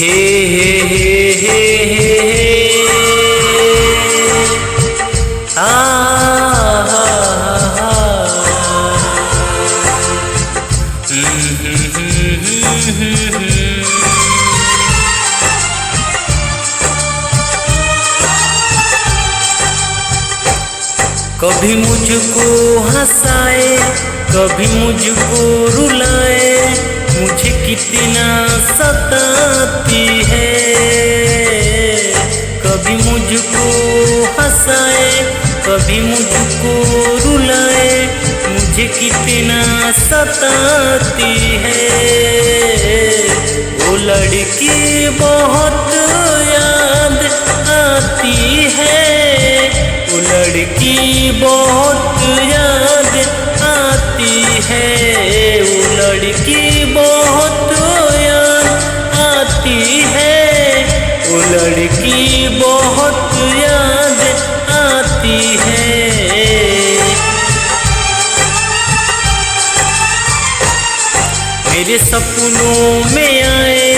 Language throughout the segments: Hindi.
हे हे हे हे हे आ हा हा कभी मुझको हंसाए कभी मुझको रुलाए, मुझे कितना सताती है। कभी मुझको हंसाए कभी मुझको रुलाए, मुझे कितना सताती है। वो लड़की बहुत याद आती है, वो लड़की बहुत याद आती है, वो लड़की बहुत याद आती है, वो लड़की बहुत याद आती है। मेरे सपनों में आए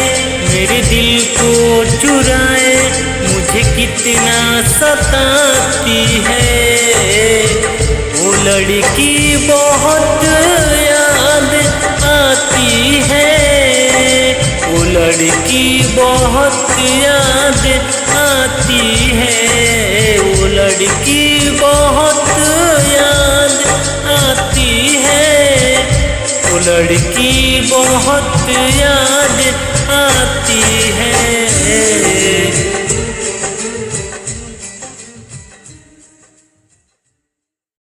मेरे दिल को चुराए, मुझे कितना सताती है। वो लड़की बहुत याद आती है, वो लड़की बहुत याद आती है, वो लड़की बहुत याद आती है, वो लड़की बहुत याद आती